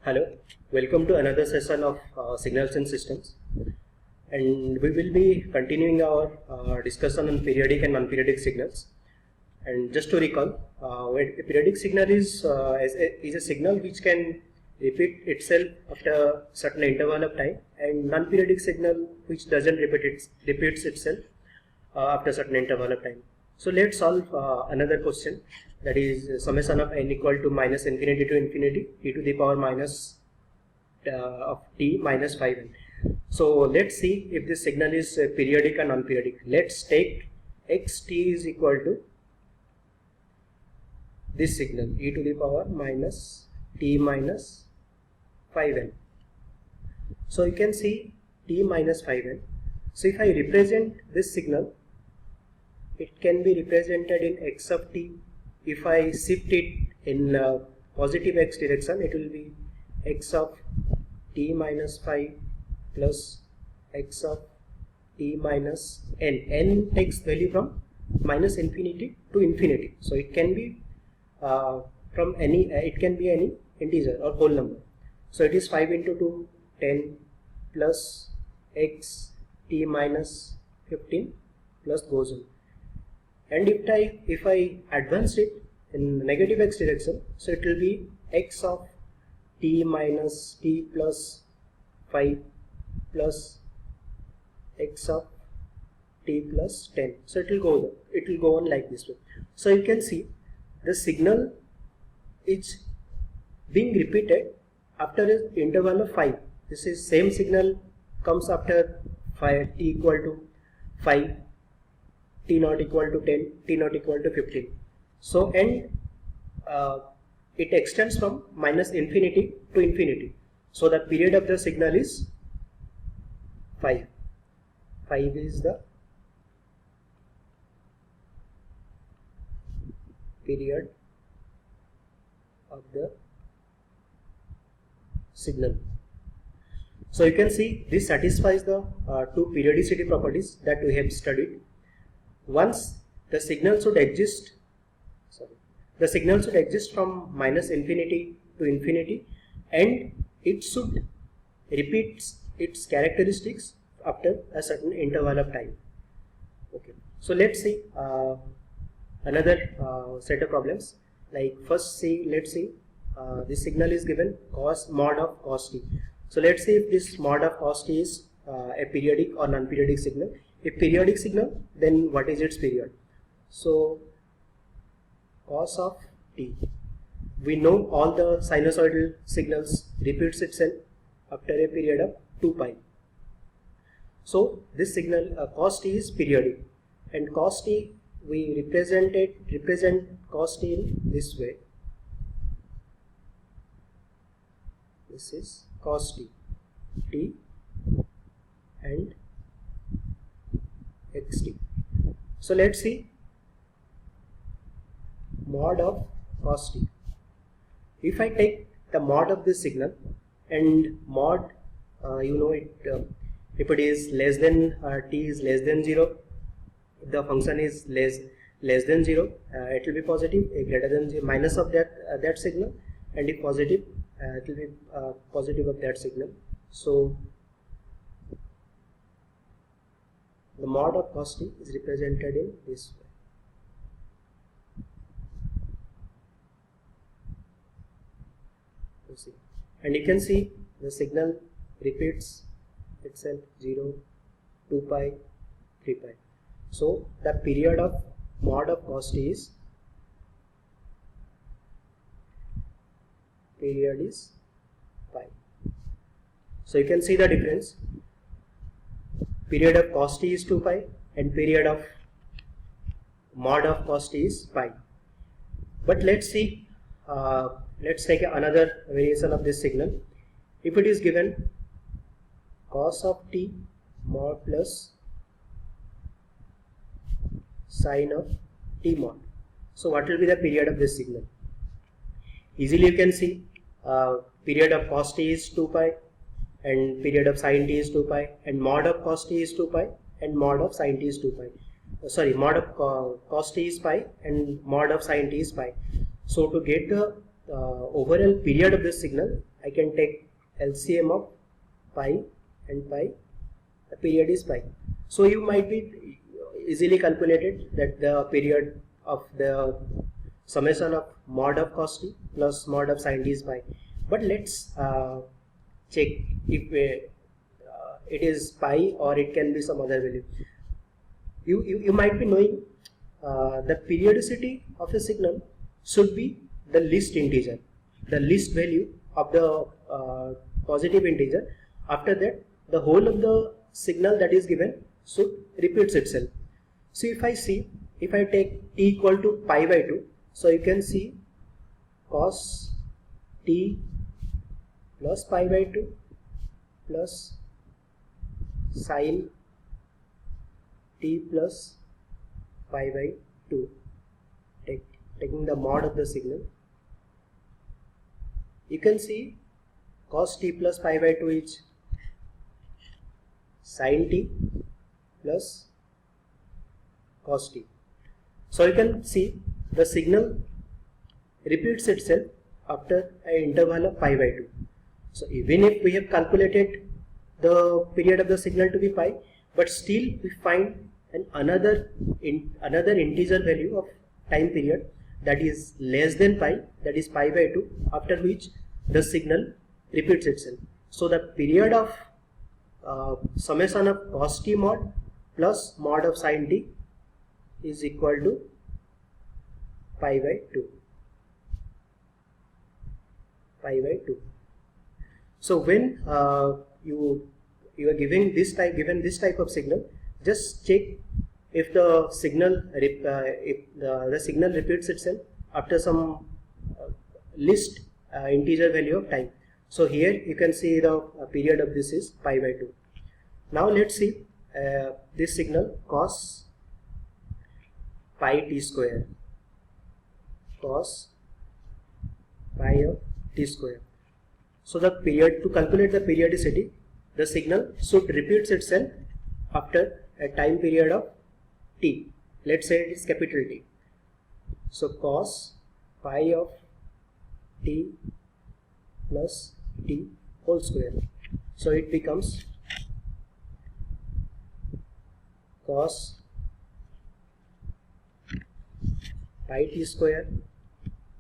Hello, welcome to another session of Signals and Systems, and we will be continuing our discussion on periodic and non-periodic signals. And just to recall, a periodic signal is a signal which can repeat itself after a certain interval of time, and non-periodic signal which doesn't repeats itself after a certain interval of time. So let's solve another question, that is summation of n equal to minus infinity to infinity e to the power minus of t minus 5n. So let's see if this signal is periodic or non-periodic. Let's take xt is equal to this signal e to the power minus t minus 5n. So you can see t minus 5n. So if I represent this signal, it can be represented in x of t. If I shift it in positive x direction, it will be x of t minus 5 plus x of t minus n. N takes value from minus infinity to infinity. So it can be from any, it can be any integer or whole number. So it is 5 into 2, 10 plus x t minus 15 plus goes on. And if I advance it in negative x direction, so it will be x of t minus t plus 5 plus x of t plus 10. So it will go on like this way. So you can see the signal is being repeated after an interval of 5. This is same signal comes after 5 t equal to 5, t not equal to 10, t not equal to 15. So and it extends from minus infinity to infinity. So the period of the signal is 5. 5 is the period of the signal. So you can see this satisfies the two periodicity properties that we have studied. Once the signal should exist, from minus infinity to infinity, and it should repeat its characteristics after a certain interval of time. Okay, so let's see another set of problems. Like let's see this signal is given mod of cos t. So let's see if this mod of cos t is a periodic or non-periodic signal. If periodic signal, then what is its period? So cos of t, we know all the sinusoidal signals repeats itself after a period of 2 pi. So this signal cos t is periodic, and cos t we represent cos t in this way. This is cos t, t and xt. So let's see mod of cos t. If I take the mod of this signal, and mod if it is less than t is less than 0, if the function is less than 0, it will be positive. Greater than 0, minus of that signal, and if positive, it will be positive of that signal. So the mod of cos t is represented in this way. And you can see the signal repeats itself 0, 2 pi, 3 pi. So the period of mod of cos t is pi. So you can see the difference. Period of cos t is 2 pi and period of mod of cos t is pi. But let's see, let's take another variation of this signal. If it is given cos of t mod plus sine of t mod, so what will be the period of this signal? Easily you can see period of cos t is 2 pi and period of sine t is 2 pi, and mod of cos t is 2 pi and mod of sine t is 2 pi. Mod of cos t is pi and mod of sine t is pi. So to get the overall period of this signal, I can take LCM of pi and pi. The period is pi. So you might be easily calculated that the period of the summation of mod of cos t plus mod of sin t is pi. But let's check if it is pi or it can be some other value. You might be knowing the periodicity of a signal should be the least integer, the least value of the positive integer. After that, the whole of the signal that is given should repeats itself. So if I take t equal to pi by 2, so you can see cos t plus pi by 2 plus sin t plus pi by 2, taking the mod of the signal. You can see cos t plus pi by 2 is sin t plus cos t. So you can see the signal repeats itself after an interval of pi by 2. So even if we have calculated the period of the signal to be pi, but still we find another integer value of time period that is less than pi, that is pi by 2, after which the signal repeats itself. So the period of summation of cos t mod plus mod of sin t is equal to pi by 2. Pi by 2. So when you are given this type of signal, just check if the signal the signal repeats itself after some least integer value of time. So here you can see the period of this is pi by 2. Now let's see this signal cos pi t square, cos pi of t square. So the period, to calculate the periodicity, the signal should repeats itself after a time period of t. Let's say it is capital T. So cos pi of t plus t whole square. So it becomes cos pi t square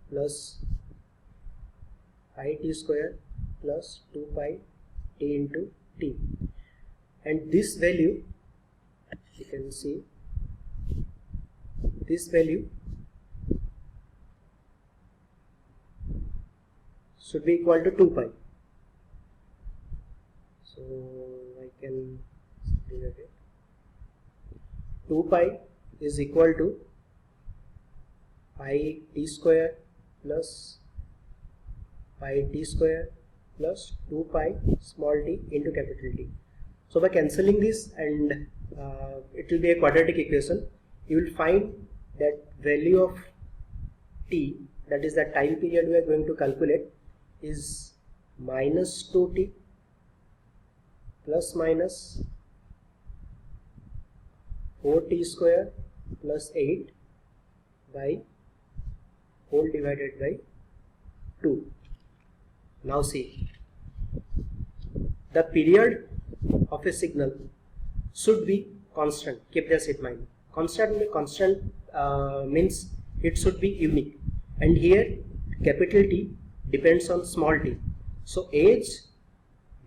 plus pi t square plus 2 pi t into t, and this value, you can see this value should be equal to 2 pi. So I can rewrite it. 2 pi is equal to pi t square plus pi t square plus 2 pi small t into capital T. So by cancelling this, and it will be a quadratic equation, you will find that value of t, that is the time period we are going to calculate, is minus 2t plus minus 4t square plus 8 by whole divided by 2. Now see, the period of a signal should be constant. Keep this in mind. Constant means it should be unique, and here capital T depends on small t. So as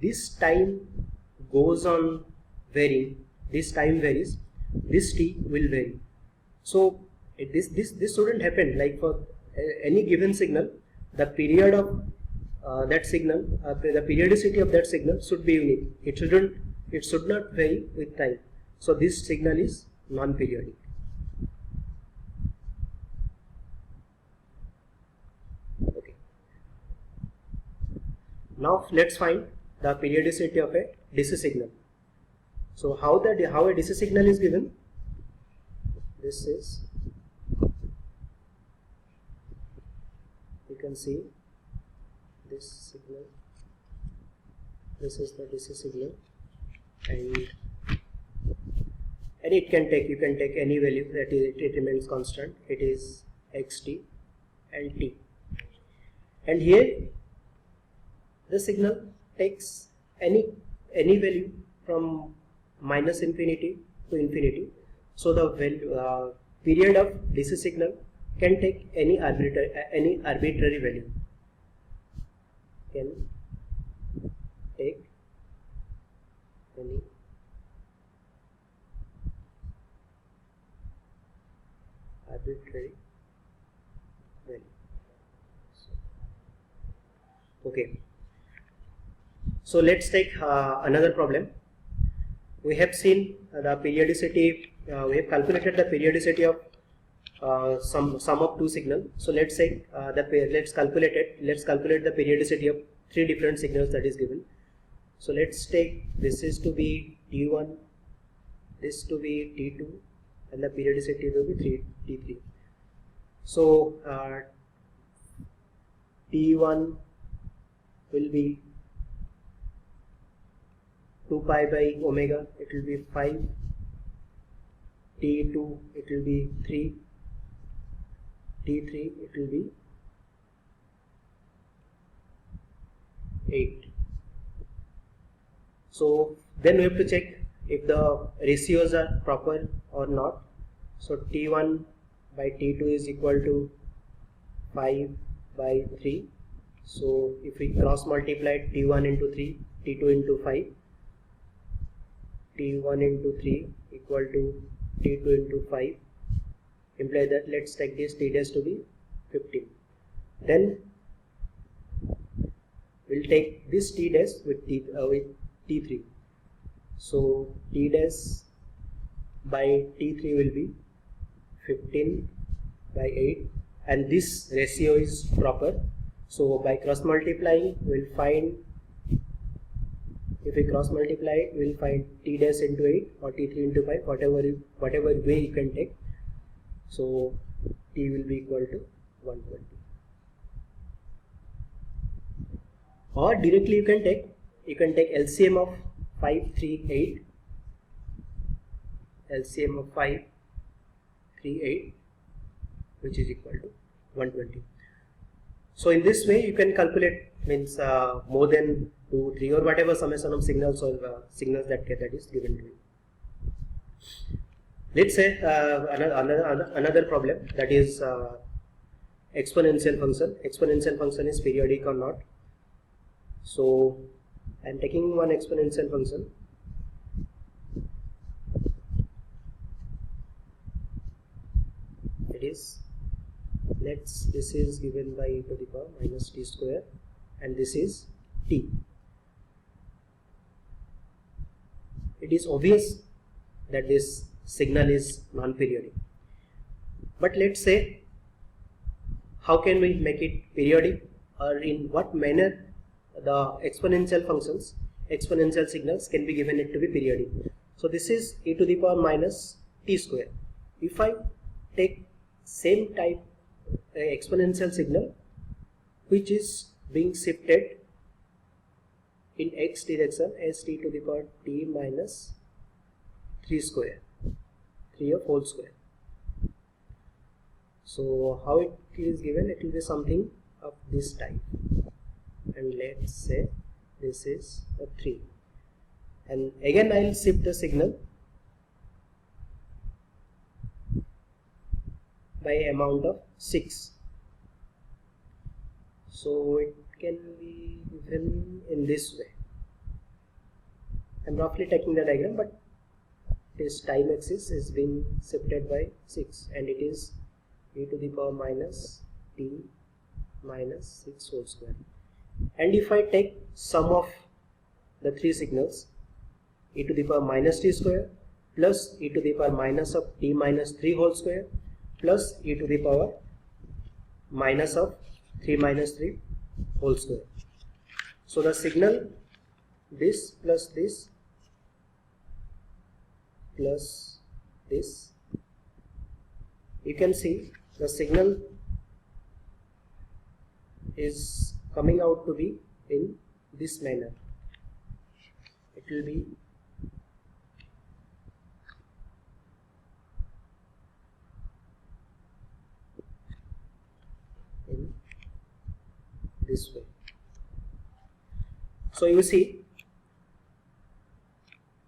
this time goes on varying, this time varies, this t will vary. So this shouldn't happen. Like for any given signal, the period of that signal, the periodicity of that signal should be unique. It should not vary with time. So this signal is non-periodic. Okay. Now let's find the periodicity of a DC signal. So how a DC signal is given? This is, you can see this signal. This is the DC signal, and you can take any value that it remains constant. It is xt and t. and here the signal takes any value from minus infinity to infinity. So the period of DC signal can take any arbitrary value. Can take any arbitrary value. Okay. So let's take another problem. We have seen the periodicity. We have calculated the periodicity of sum of two signals. So let's say let's calculate the periodicity of three different signals that is given. So let's take this is to be T1, this to be T2, and the periodicity will be T3. So T1 will be 2 pi by omega, it will be 5. T2 it will be 3. T3 it will be 8. So then we have to check if the ratios are proper or not. So T1 by T2 is equal to 5 by 3. So if we cross multiply T1 into 3, T2 into 5, T1 into 3 equal to T2 into 5, imply that let's take this T dash to be 15. Then we'll take this T dash with T3. So T dash by T3 will be 15 by 8, and this ratio is proper. So by cross multiplying we'll find, if we cross multiply it, we'll find T dash into 8 or T3 into 5, whatever way you can take. So T will be equal to 120. Or directly you can take LCM of 5, 3, 8. LCM of 5, 3, 8, which is equal to 120. So in this way you can calculate more than 2, 3 or whatever summation of signals or signals that is given to you. Let's say another problem, that is exponential function. Exponential function is periodic or not. So I am taking one exponential function. It is, this is given by e to the power minus t square, and this is t. It is obvious that this signal is non-periodic, but let's say how can we make it periodic, or in what manner the exponential functions, exponential signals can be given it to be periodic. So this is e to the power minus t square. If I take same type exponential signal which is being shifted in x direction as t to the power t minus 3 square, 3 of whole square. So how it is given, it will be something of this type, and let's say this is a 3, and again I will shift the signal by amount of 6. So it can be given in this way. I am roughly taking the diagram, but this time axis is being shifted by 6, and it is e to the power minus t minus 6 whole square. And if I take sum of the three signals, e to the power minus t square plus e to the power minus of t minus 3 whole square plus e to the power minus of 3 minus 3 whole square. So the signal, this plus this plus this, you can see the signal is coming out to be in this manner. It will be in this way. So you see,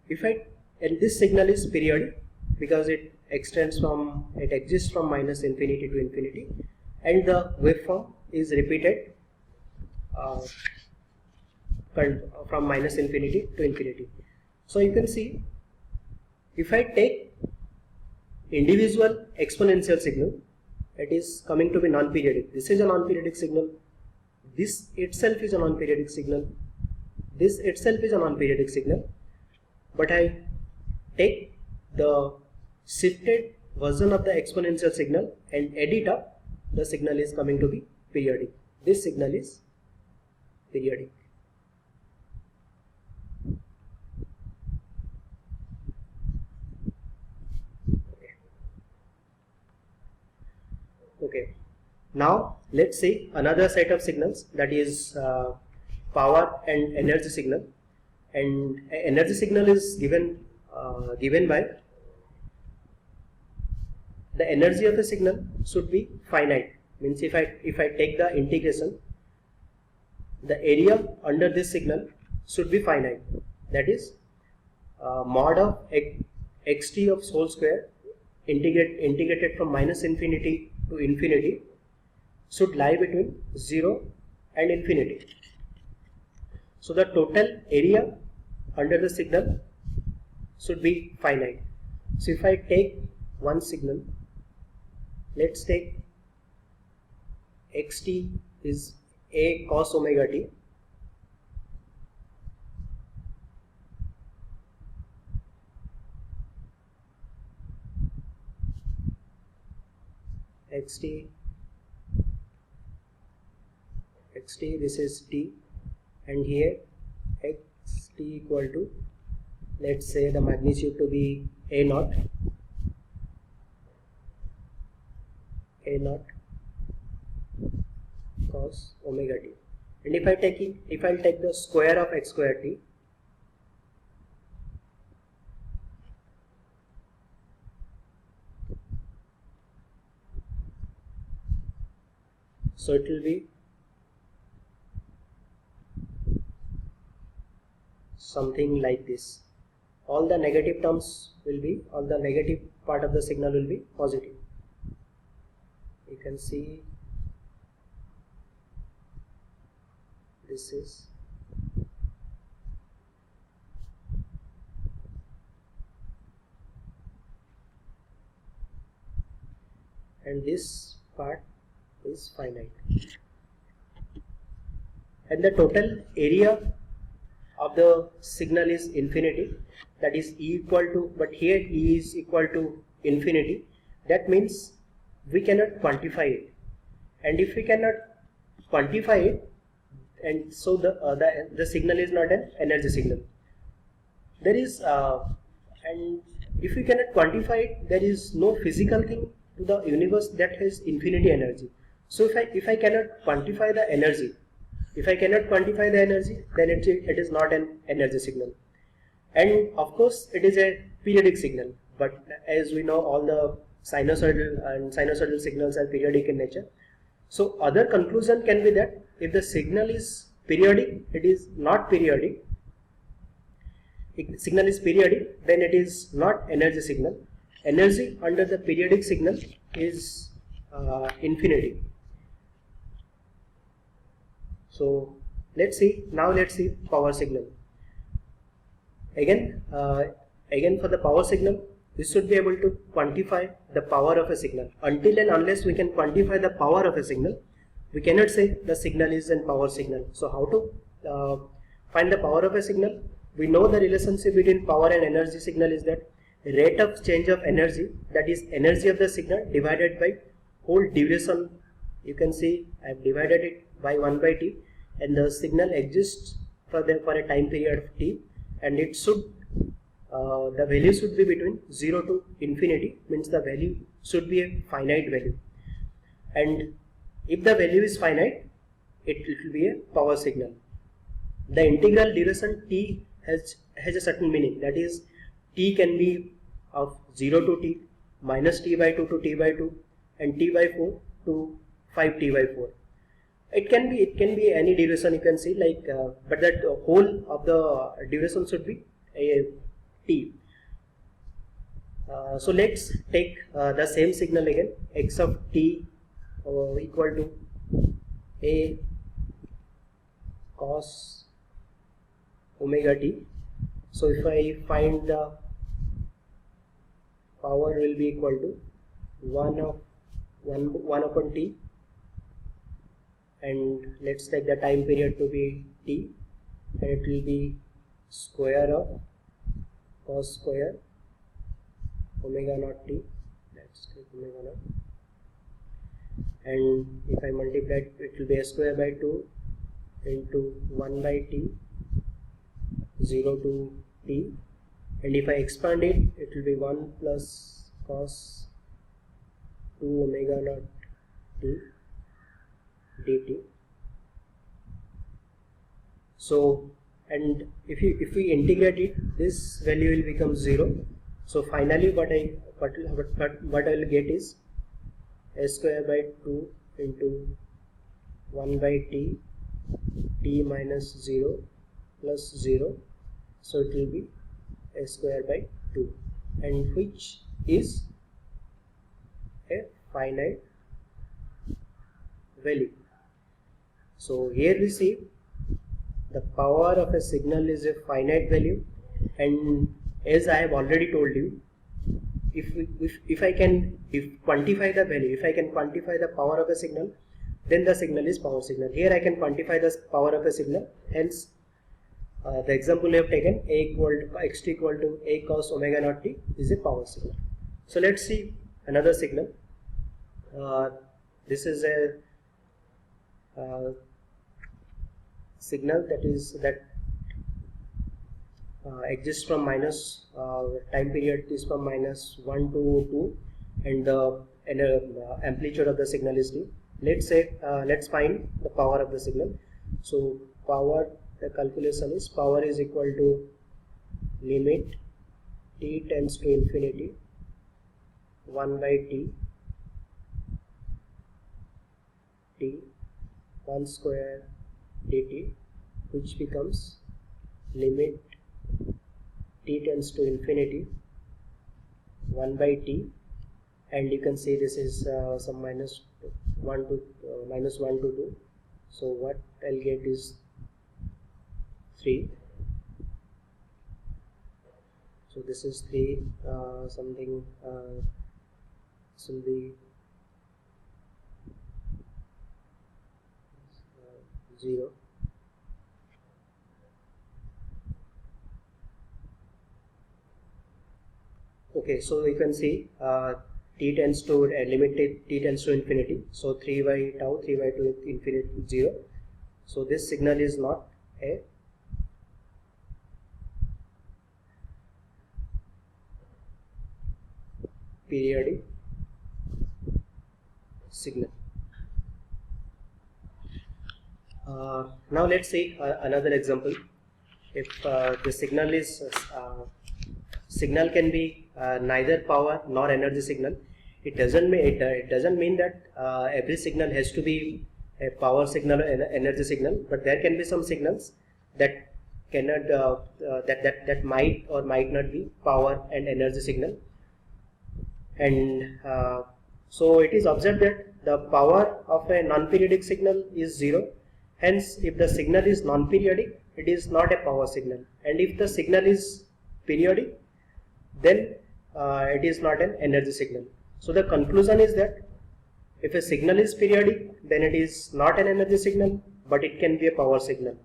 and this signal is periodic because it exists from minus infinity to infinity, and the waveform is repeated from minus infinity to infinity. So you can see, if I take individual exponential signal, it is coming to be non-periodic. This is a non-periodic signal. This itself is a non-periodic signal. This itself is a non-periodic signal. But I take the shifted version of the exponential signal and add it up, the signal is coming to be periodic. This signal is periodic. Okay. Now let's see another set of signals, that is power and energy signal. And energy signal is given by the energy of a signal should be finite. Means if I take the integration, the area under this signal should be finite. That is mod of xt of whole square integrated from minus infinity to infinity should lie between 0 and infinity. So the total area under the signal should be finite. So if I take one signal, let's take xt is a cos omega t, xt this is t, and here xt equal to, let's say the magnitude to be a naught cos omega t. And if I'll take the square of x square t, so it will be something like this. All the negative part of the signal will be positive. You can see this is and this part is finite, and the total area of the signal is infinity, that is E equal to, but here E is equal to infinity. That means we cannot quantify it, and if we cannot quantify it, and so the signal is not an energy signal. There is and if we cannot quantify it, there is no physical thing to the universe that has infinity energy. So if I cannot quantify the energy, then it is not an energy signal. And of course it is a periodic signal, but as we know, all the sinusoidal signals are periodic in nature. So other conclusion can be that if the signal is periodic, it is not periodic. If signal is periodic, then it is not energy signal. Energy under the periodic signal is infinity. So let's see power signal. Again for the power signal, we should be able to quantify the power of a signal. Until and unless we can quantify the power of a signal, we cannot say the signal is a power signal. So how to find the power of a signal? We know the relationship between power and energy signal is that rate of change of energy, that is energy of the signal divided by whole duration. You can see I have divided it by 1 by t, and the signal exists for a time period of t, and it should the value should be between 0 to infinity, means the value should be a finite value, and if the value is finite, it will be a power signal. The integral duration t has a certain meaning, that is t can be of 0 to t, minus t by 2 to t by 2, and t by 4 to 5t by 4. It can be any duration, you can see, like but that whole of the duration should be a t. So let's take the same signal again, x of t equal to a cos omega t. So if I find the power will be equal to 1 upon t, and let's take the time period to be t, and it will be square of cos square omega naught t, let's take omega naught, and if I multiply it will be a square by 2 into 1 by t 0 to t, and if I expand it, it will be 1 plus cos 2 omega naught t dt. So, and if we integrate it, this value will become 0. So finally what I will get is a square by 2 into 1 by t minus 0 plus 0, so it will be a square by 2, and which is a finite value. So here we see the power of a signal is a finite value, and as I have already told you, if I can quantify the value, if I can quantify the power of a signal, then the signal is power signal. Here I can quantify the power of a signal, hence the example we have taken, xt equal to a cos omega naught t is a power signal. So let's see another signal. This is a signal that exists from minus time period is from minus 1 to 2, and the amplitude of the signal is t. Let's find the power of the signal. So power, the calculation is power is equal to limit t tends to infinity 1 by t 1 square dt, which becomes limit t tends to infinity 1 by t, and you can see this is some minus 1 to 2. So what I'll get is 3. So this is 3 something will be 0. Okay, so you can see t tends to limit t tends to infinity. So 3 by tau, 3 by 2 infinity 0. So this signal is not a periodic signal. Now let's see another example. If the signal is signal can be neither power nor energy signal, it doesn't mean that every signal has to be a power signal or energy signal, but there can be some signals that cannot that might or might not be power and energy signal. And so it is observed that the power of a non-periodic signal is 0. Hence, if the signal is non-periodic, it is not a power signal, and if the signal is periodic, then it is not an energy signal. So the conclusion is that if a signal is periodic, then it is not an energy signal, but it can be a power signal.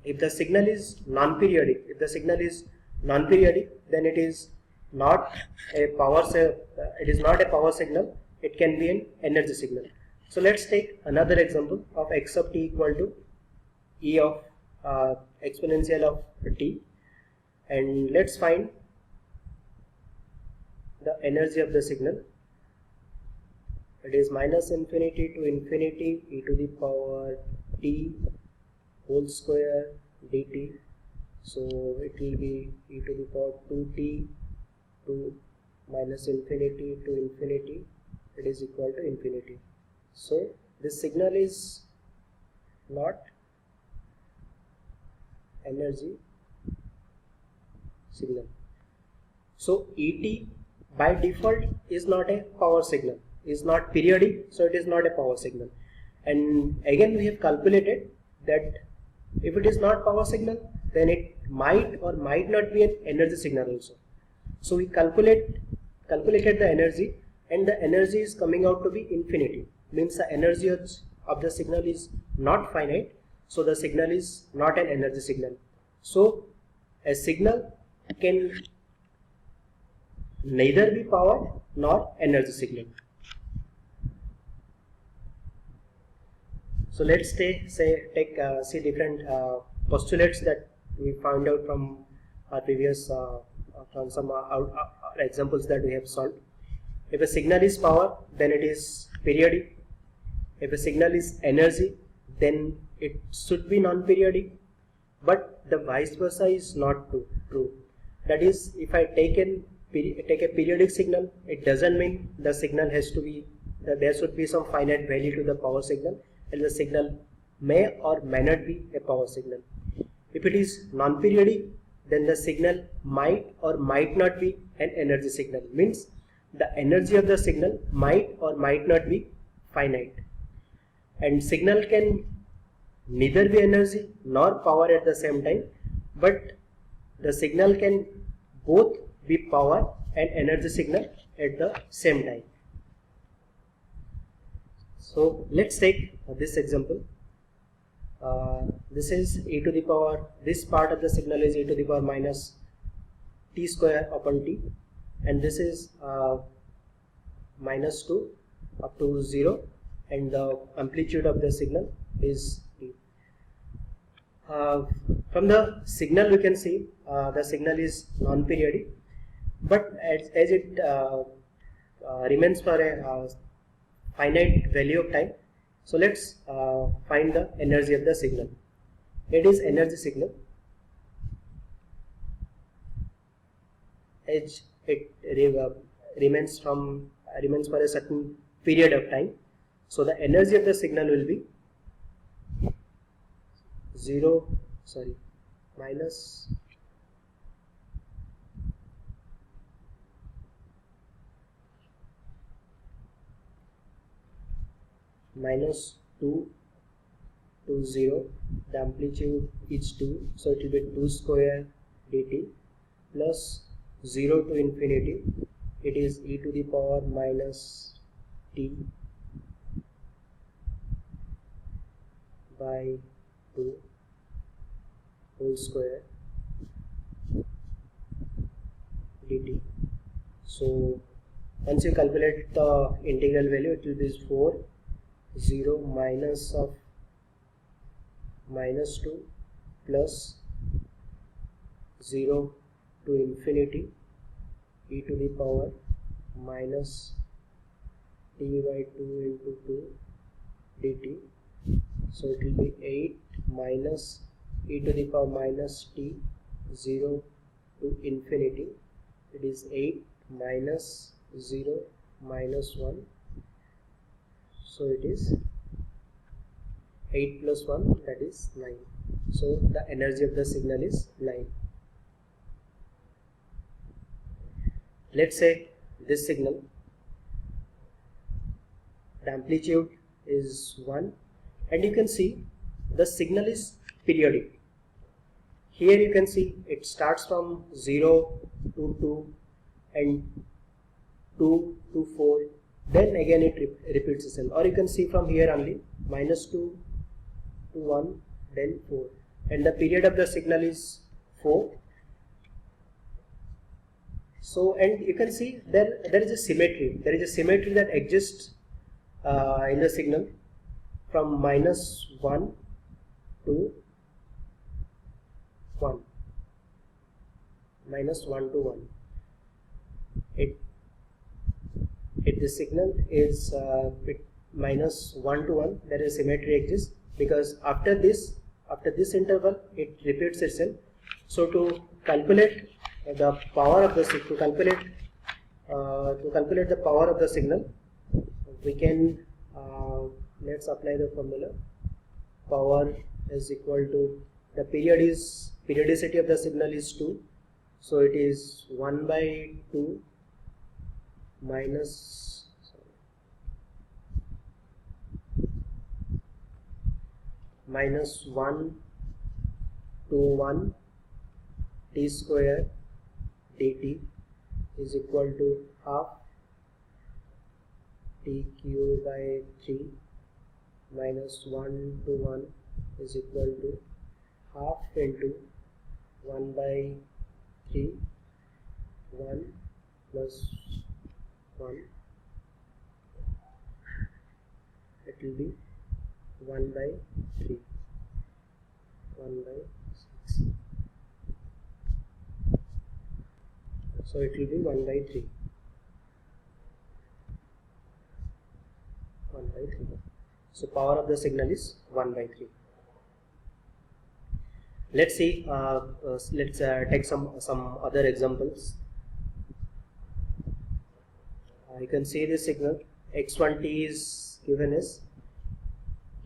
If the signal is non-periodic, then it is not a power signal, it can be an energy signal. So let's take another example of x of t equal to e of exponential of t, and let's find the energy of the signal. It is minus infinity to infinity e to the power t whole square dt. So it will be e to the power 2t to minus infinity to infinity, it is equal to infinity. So this signal is not energy signal. So ET by default is not a power signal, is not periodic, so it is not a power signal. And again we have calculated that if it is not power signal, then it might or might not be an energy signal also. So we calculated the energy, and the energy is coming out to be infinity, means the energy of the signal is not finite, so the signal is not an energy signal. So a signal can neither be power nor energy signal. So let's take see different postulates that we found out from our previous from some examples that we have solved. If a signal is power, then it is periodic. If a signal is energy, then it should be non-periodic. But the vice versa is not true. That is, if I take a periodic signal, it doesn't mean the signal has to be, there should be some finite value to the power signal, and the signal may or may not be a power signal. If it is non-periodic, then the signal might or might not be an energy signal, means the energy of the signal might or might not be finite. And signal can neither be energy nor power at the same time, but the signal can both be power and energy signal at the same time. So let's take this example. This is e to the power, this part of the signal is e to the power minus t square upon t, and this is minus 2 up to 0, and the amplitude of the signal is t. From the signal we can see the signal is non-periodic, but as it remains for a finite value of time, so let's find the energy of the signal. It is energy signal as it remains for a certain period of time. So the energy of the signal will be minus 2 to 0, the amplitude is 2, so it will be 2 square dt, plus 0 to infinity, it is e to the power minus t by 2 whole square dt. So once you calculate the integral value, it will be 4 0 minus of minus 2 plus 0 to infinity e to the power minus t by 2 into 2 dt. So it will be 8 minus e to the power minus t 0 to infinity, it is 8 minus 0 minus 1, so it is 8 plus 1, that is 9. So the energy of the signal is 9. Let's say this signal, the amplitude is 1, and you can see the signal is periodic. Here you can see it starts from 0 to 2 and 2 to 4, then again it repeats itself, or you can see from here only minus 2 to 1, then 4, and the period of the signal is 4. So, and you can see there is a symmetry, that exists in the signal from minus 1 to 1, minus 1 to 1. The signal is minus 1 to 1, there is symmetry exists, because after this interval it repeats itself. So to calculate the power of the signal, to calculate the power of the signal, we can let's apply the formula. power is equal to, the periodicity of the signal is 2, so it is 1 by 2 minus minus 1 to 1 t square dt is equal to half tq by 3 minus 1 to 1 is equal to half into 1 by 3, 1 plus 1, it will be 1 by 3, 1 by 6, so it will be 1 by 3, 1 by 3. So power of the signal is 1 by 3. Let's see, let's take some other examples. You can see this signal x1t is given as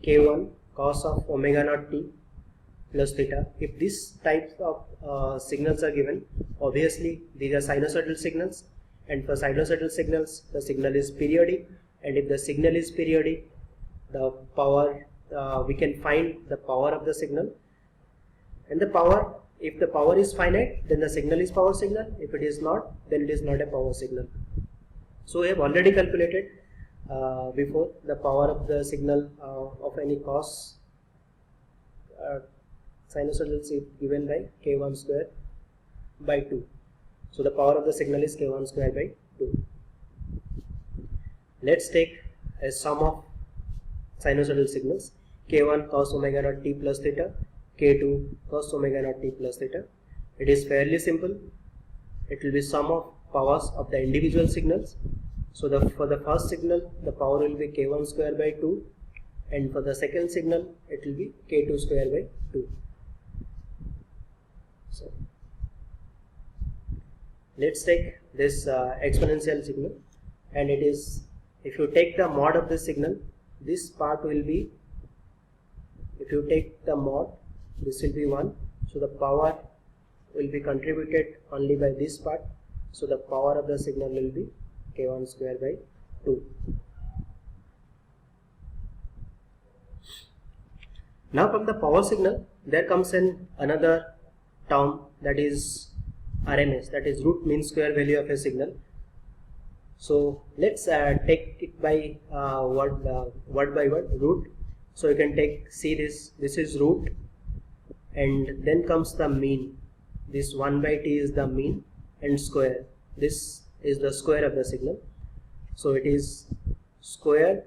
k1 cos of omega naught t plus theta. If this type of signals are given, obviously these are sinusoidal signals, and for sinusoidal signals the signal is periodic, and if the signal is periodic, the power, we can find the power of the signal. And the power, if the power is finite, then the signal is power signal. If it is not, then it is not a power signal. So we have already calculated before the power of the signal of any cos sinusoidal is given by k1 square by 2. So the power of the signal is k1 square by 2. Let's take a sum of sinusoidal signals, k1 cos omega naught t plus theta, k2 cos omega naught t plus theta. It is fairly simple. It will be sum of powers of the individual signals. So for the first signal, the power will be k1 square by 2, and for the second signal, it will be k2 square by 2. So let's take this exponential signal, and it is, if you take the mod of this signal, this part will be, if you take the mod, this will be 1, so the power will be contributed only by this part, so the power of the signal will be k1 square by 2. Now from the power signal, there comes in another term, that is RMS, that is root mean square value of a signal. So let's take it by word by word, root. So you can see this is root, and then comes the mean. This 1 by t is the mean, and square, this is the square of the signal. So it is square,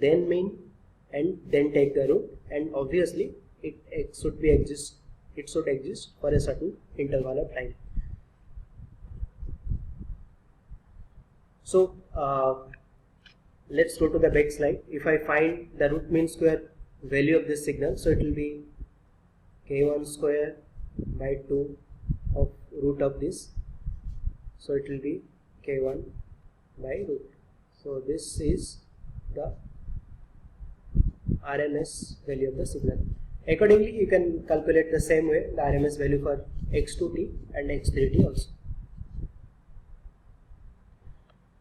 then mean, and then take the root, and obviously it should exist for a certain interval of time. So let's go to the back slide. If I find the root mean square value of this signal, so it will be k1 square by 2 of root of this, so it will be k1 by root. So this is the RMS value of the signal. Accordingly, you can calculate the same way the RMS value for x2t and x3t also.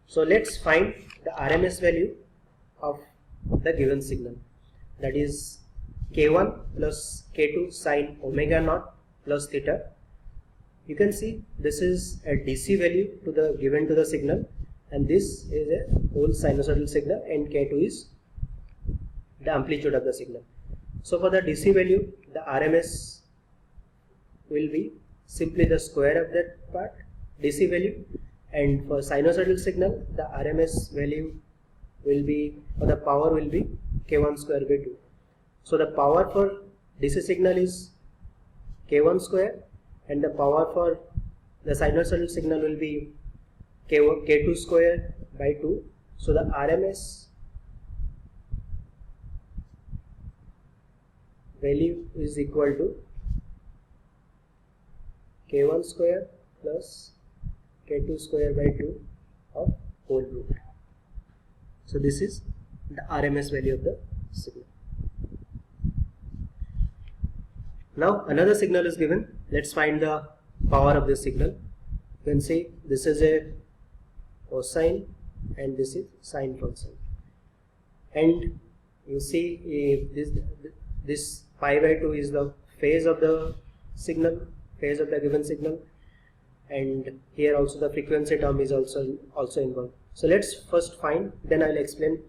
So let's find the RMS value of the given signal, that is k1 plus k2 sine omega naught plus theta. You can see this is a DC value given to the signal, and this is a whole sinusoidal signal, and k2 is the amplitude of the signal. So for the DC value, the RMS will be simply the square of that part, DC value, and for sinusoidal signal, the RMS value will be, or the power will be k1 square by 2. So the power for DC signal is k1 square, and the power for the sinusoidal signal will be k2 square by 2. So the RMS value is equal to k1 square plus k2 square by 2 of whole root. So this is the RMS value of the signal. Now another signal is given. Let's find the power of this signal. You can see this is a cosine and this is sine function. And you see this pi by 2 is the phase of the signal, phase of the given signal, and here also the frequency term is also involved. So let's first find, then I'll explain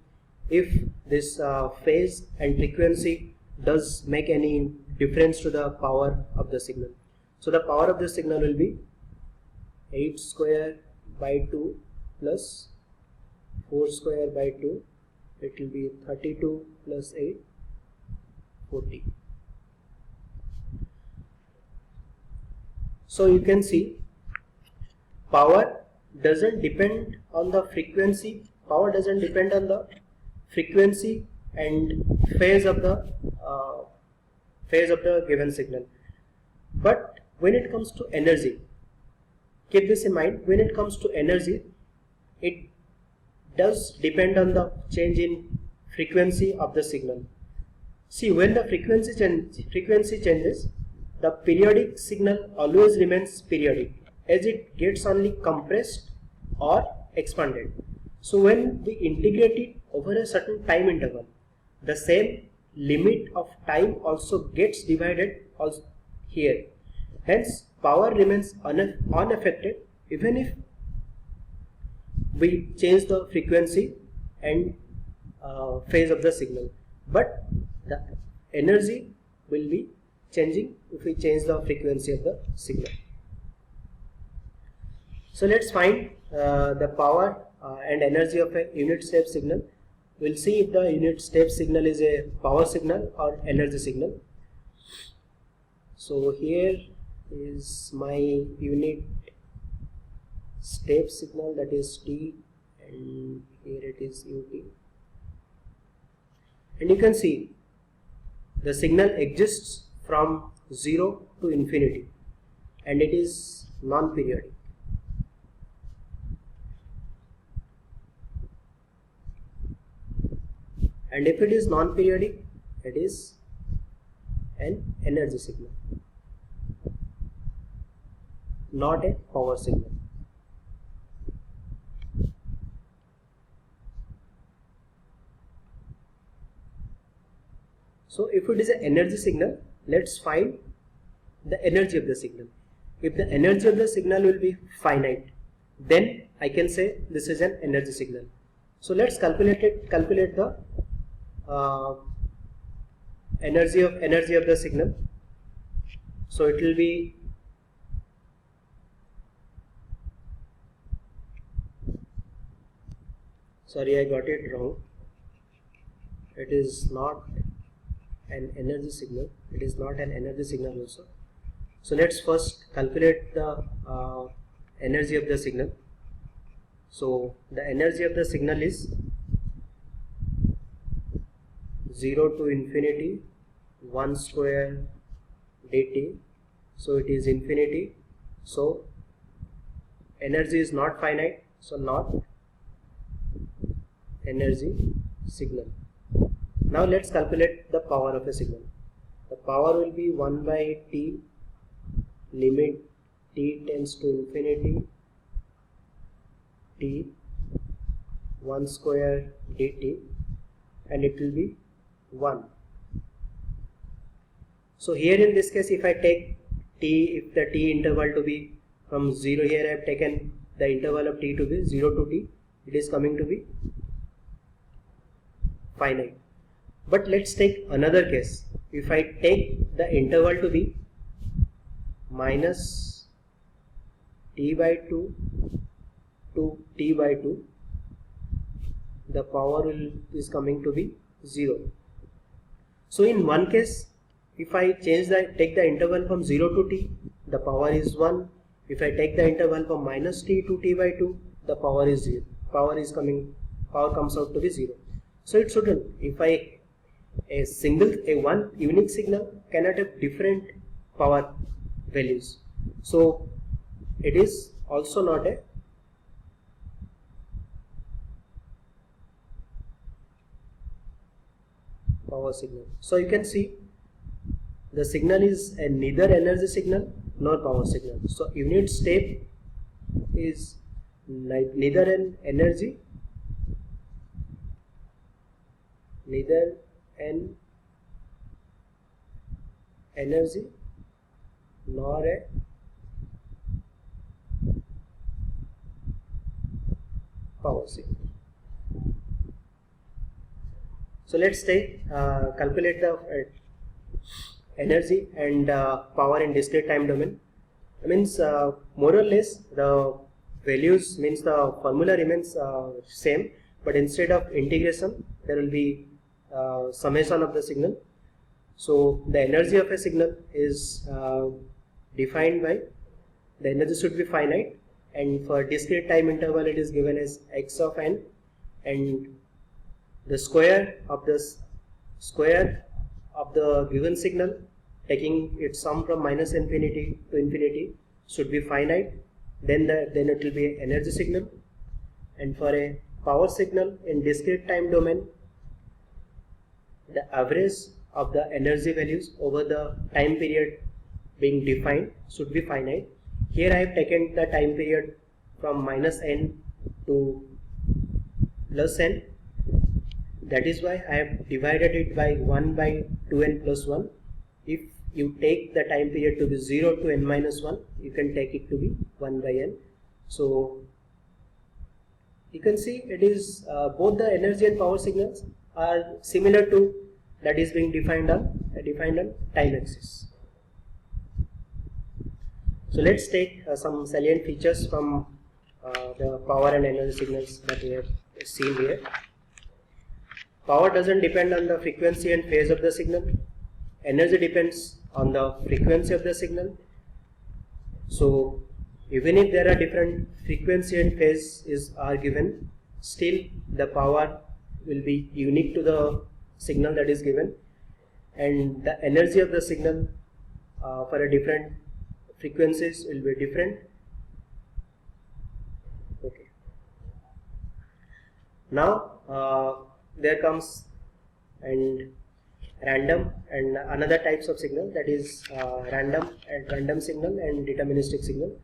if this phase and frequency does make any difference to the power of the signal. So the power of the signal will be 8 square by 2 plus 4 square by 2. It will be 32 plus 8, 40. So you can see power doesn't depend on the frequency. Power doesn't depend on the frequency and phase of the given signal. But when it comes to energy, keep this in mind. When it comes to energy, it does depend on the change in frequency of the signal. See, when the frequency changes, the periodic signal always remains periodic, as it gets only compressed or expanded. So when we integrate it over a certain time interval, the same limit of time also gets divided also here. Hence, power remains unaffected even if we change the frequency and phase of the signal, but the energy will be changing if we change the frequency of the signal. So let's find the power and energy of a unit step signal. We'll see if the unit step signal is a power signal or energy signal. So here is my unit step signal, that is T, and here it is UT. And you can see the signal exists from 0 to infinity, and it is non-periodic. And if it is non-periodic, it is an energy signal, not a power signal. So if it is an energy signal, let's find the energy of the signal. If the energy of the signal will be finite, then I can say this is an energy signal. So let's calculate the energy of the signal. So it will be sorry, I got it wrong. It is not an energy signal. It is not an energy signal also. So let's first calculate the energy of the signal. So the energy of the signal is 0 to infinity 1 square dt. So it is infinity. So energy is not finite. So not energy signal. Now let's calculate the power of a signal. The power will be 1 by t, limit t tends to infinity, t 1 square dt, and it will be 1. So here in this case, if I take t, if the t interval to be from 0, here I have taken the interval of t to be 0 to t, it is coming to be finite. But let's take another case. If I take the interval to be minus t by 2 to t by 2, the power is coming to be 0. So in one case, if I take the interval from 0 to t, the power is 1. If I take the interval from minus t to t by 2, the power is 0. Power comes out to be 0. So it shouldn't. If one unique signal cannot have different power values. So it is also not a power signal. So you can see the signal is neither energy signal nor power signal. So unit step is neither an energy, neither an energy nor a power signal. So let's take calculate the energy and power in discrete time domain. Means more or less the values, means the formula remains same, but instead of integration there will be summation of the signal. So the energy of a signal is defined by, the energy should be finite, and for discrete time interval it is given as x of n, and the square of the given signal, taking its sum from minus infinity to infinity, should be finite. Then it will be an energy signal. And for a power signal in discrete time domain, the average of the energy values over the time period being defined should be finite. Here I have taken the time period from minus n to plus n. That is why I have divided it by 1 by 2n plus 1. If you take the time period to be 0 to n minus 1, you can take it to be 1 by n. So you can see it is both the energy and power signals are similar to that is being defined on time axis. So let's take some salient features from the power and energy signals that we have seen here. Power doesn't depend on the frequency and phase of the signal. Energy depends on the frequency of the signal. So even if there are different frequency and phase are given, still the power will be unique to the signal that is given, and the energy of the signal for a different frequencies will be different. Okay. Now there comes and random and another types of signal, that is random signal and deterministic signal.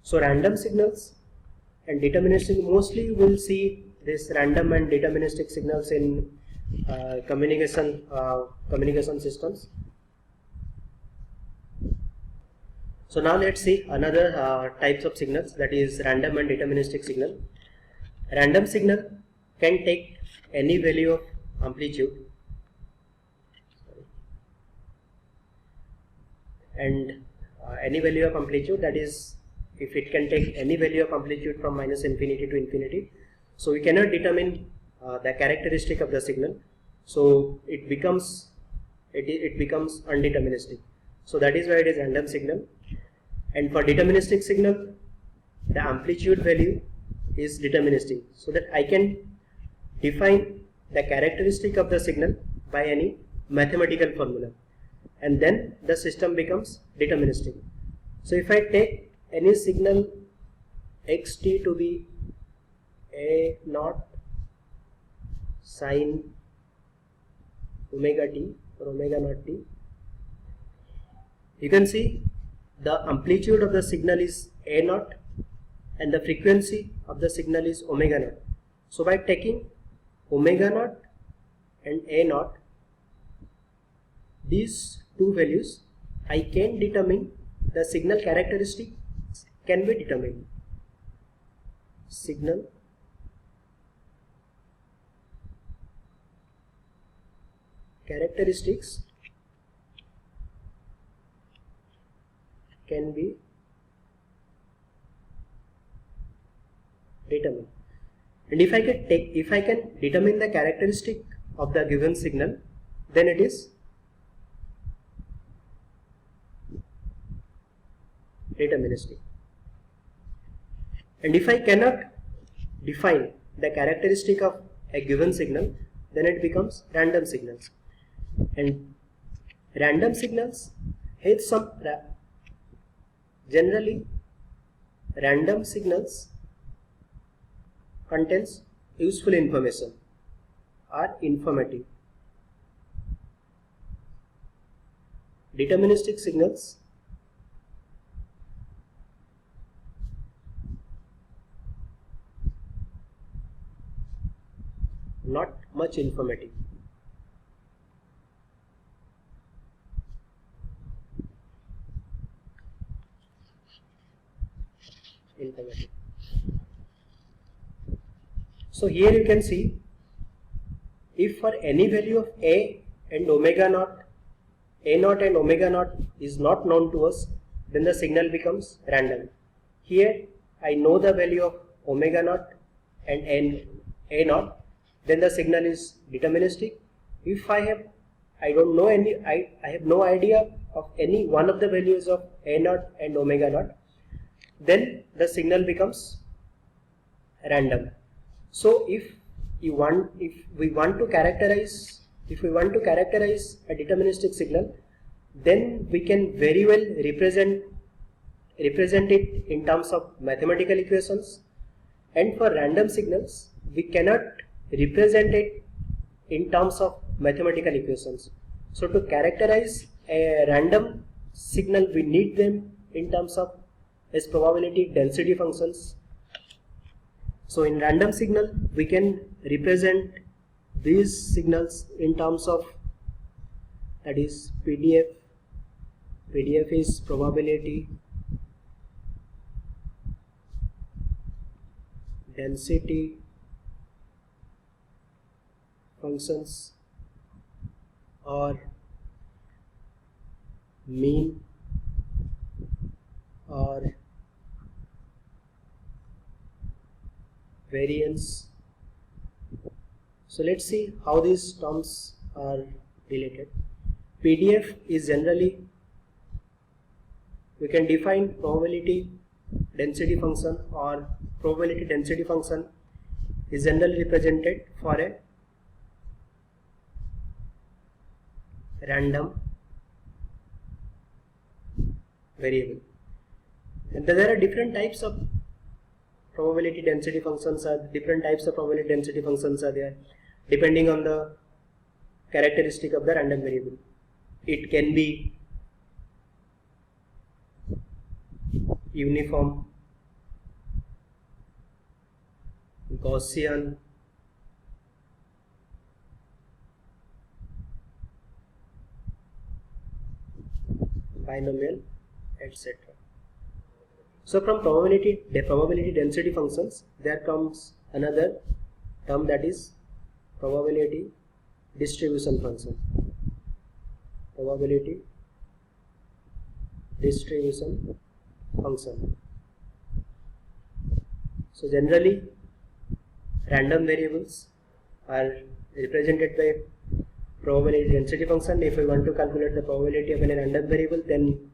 So random signals and deterministic, mostly you will see this random and deterministic signals in communication systems. So now let's see another types of signals, that is random and deterministic signal. Random signal can take any value of amplitude, and any value of amplitude, that is if it can take any value of amplitude from minus infinity to infinity. So we cannot determine the characteristic of the signal, so it becomes undeterministic. So that is why it is random signal. And for deterministic signal, the amplitude value is deterministic, so that I can define the characteristic of the signal by any mathematical formula, and then the system becomes deterministic. So if I take any signal xt to be a naught sine omega t or omega naught t, you can see the amplitude of the signal is a naught and the frequency of the signal is omega naught. So by taking omega naught and a naught, these two values, I can determine the signal characteristic can be determined. Signal characteristics can be determined. And if I can determine the characteristic of the given signal, then it is deterministic. And if I cannot define the characteristic of a given signal, then it becomes random signals. And random signals have some, generally random signals contains useful information, are informative. deterministic signals not much informative. So here you can see, if for any value of a and omega naught, a naught and omega naught is not known to us, then the signal becomes random. Here I know the value of omega naught and a naught, then the signal is deterministic. If I don't know any, I have no idea of any one of the values of a naught and omega naught, then the signal becomes random. So if we want to characterize a deterministic signal, then we can very well represent it in terms of mathematical equations, and for random signals we cannot represent it in terms of mathematical equations. So to characterize a random signal, we need them in terms of as probability density functions. So in random signal we can represent these signals in terms of, that is PDF. PDF is probability density functions, or mean, or variance. So let's see how these terms are related. PDF is generally, we can define probability density function, or probability density function is generally represented for a random variable. And there are different types of probability density functions are there, depending on the characteristic of the random variable. It can be uniform, Gaussian, binomial, etc. So from probability density functions, there comes another term, that is probability distribution function. Probability distribution function. So generally random variables are represented by probability density function. If we want to calculate the probability of any random variable, then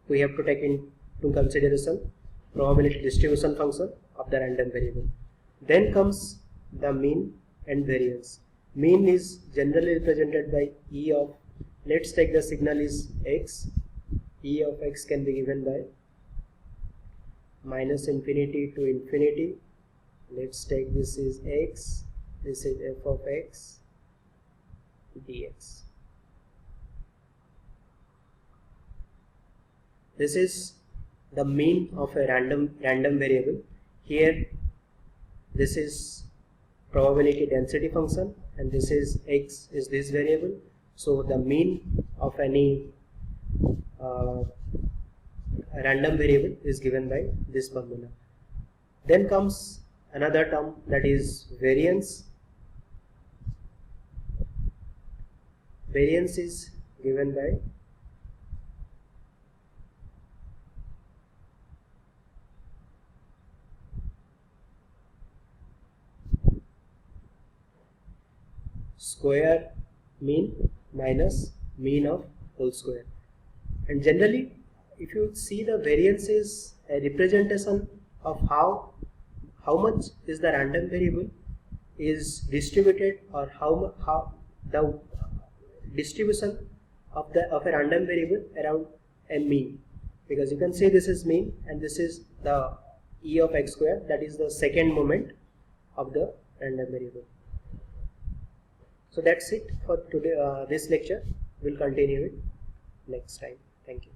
we have to take into consideration probability distribution function of the random variable. Then comes the mean and variance. Mean is generally represented by E of, let's take the signal is x, E of x can be given by minus infinity to infinity. Let's take this is x, this is f of x dx. This is the mean of a random variable. Here this is probability density function, and this is x is this variable. So the mean of any random variable is given by this formula. Then comes another term, that is variance. Variance is given by square mean minus mean of whole square. And generally, if you see, the variance is a representation of how much is the random variable is distributed, or how the distribution of a random variable around a mean. Because you can see this is mean and this is the E of x square, that is the second moment of the random variable. So that's it for today. This lecture will continue it next time. Thank you.